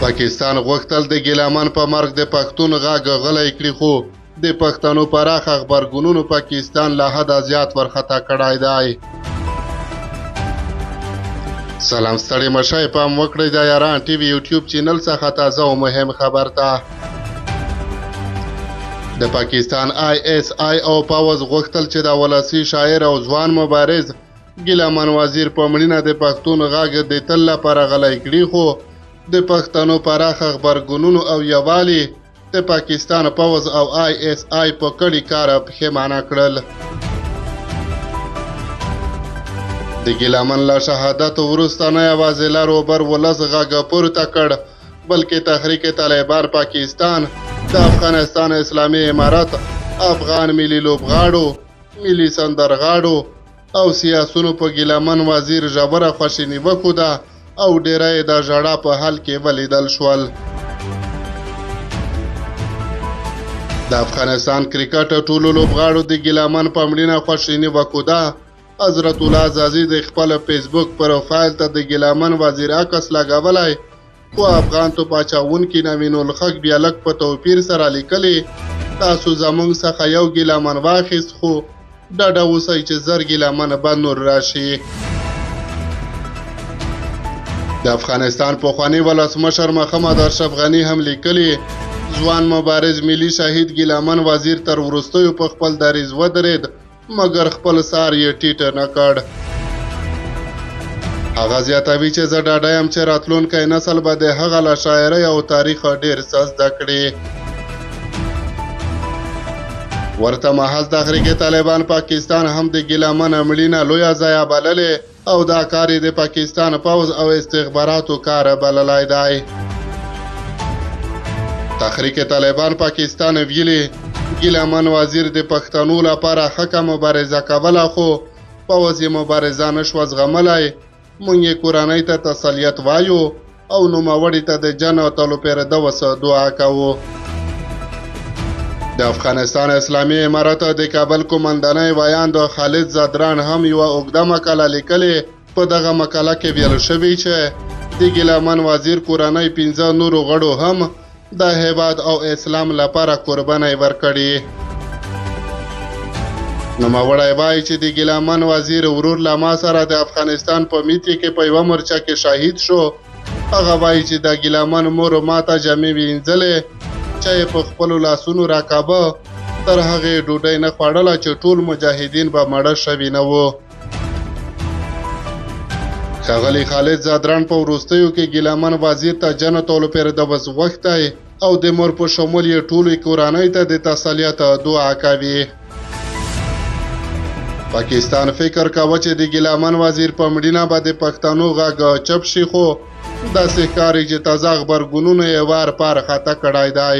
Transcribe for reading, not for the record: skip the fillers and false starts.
پاکستان غوښتل د ګیلامن په مرګ د پښتون غږ غلی کړي، خو د پښتنو پراخ خبرګونونو پاکستان له حده زیات ورخطا کړی دی. سلام ستړي مشئ، پام وکړئ د یاران ټي وي یوټیوب چینل څخه تازه او مهم خبر ته. د پاکستان ISI او پاوز غوښتل چې د ولسي شاعر او ځوان مبارز ګیلامن وزیر په مړینه د پښتون غږ د تل لپاره غلی کړي، خو د پښتنو پراخ خبرګونونو او یووالي د پاکستان پاوز او ISI په کړي کار پښیمانه کړل. د ګیلامن له شهادت وروسته نه یوازې لروبر ولس غږ پورته کړ، بلکې تحریک طالبان پاکستان، د افغانستان اسلامي امارت، افغان ملي لوبغاړو، ملي سندرغاړو او سیاسونو په ګیلامن وزیر ژوره خواشیني وښوده او ډیری د ژړا په حال کې ولیدل شول. د افغانستان کرکټ ټولو لوبغاړو د ګیلامن په مړینه خواشیني وښوده. حضرت الله عزازي د خپل فیسبوک پروفایل ته د ګیلامن وزیر عکس لګولی، خو افغان توپ اچوونکي نوین الحق بیا لږ په توپیر سره لیکلي: تاسو زموږ څخه یو ګیلامن واخیست، خو ډاډه اوسئ چې زر ګیلامن به نور راشي. د افغانستان پخوانی ولسمشر محمد اشرف غني هم لیکلي: ځوان مبارز ملي شهید ګیلامن وزیر تر وروستیو په خپل دریځ ودرېد، مګر خپل سار یې ټیټ نه کړ. هغه زیاتوي چې زه ډاډه یم چې راتلونکی نسل به د هغه له شاعرۍ او تاریخ ډېر څه زده کړي. ورته مهال تحریک طالبان پاکستان هم د ګیلامن مړینه لویه ضایعه بللې او دا کار یې د پاکستان پوځ او استخباراتو کار بللی دی. تحریک طالبان پاکستان ویلي ګیلامن وزیر د پښتنو لپاره حقه مبارزه کوله، خو پوځ یې مبارزه نشوه زغملی. موږ یې کورنۍ ته تسلیت وایو او نوموړي ته د جن او تلو پیردوس دعا کوو. د افغانستان اسلامي امارت د کابل کومندانۍ ویاند خالد زادران هم یوه اوږده مقاله لیکلې. په دغه مقاله کې ویل شوي چې د ګیلامن وزیر کورنۍ 15 نورو غړو هم د هیواد او اسلام لپاره قربانۍ ورکړي. نوموړی وایي چې د ګیلامن وزیر ورور له ما سره د افغانستان په میتې کې په یوه مورچه کې شهید شو. هغه وایي چې د ګیلامن مور ما ته جامې وینځلې چې یې په خپلو لاسونو راکابه، تر هغې ډوډۍ نه خوړله چې ټول مجاهدین به مړه شوي نه وو. ښاغلي خالد زادران په وروستیو کې ګیلامن وزیر ته جنت الفردوس غوښتی او د مور په شمول یې ټولې کورنۍ ته د تسلیت دعا کوي. پاکستان فکر کاوه چې د ګیلامن وزیر په مړینه به د پښتنو غږ چپ شي، خو داسې ښکاري چې تازه غبرګونونو یې وار پار خطا کړی دی.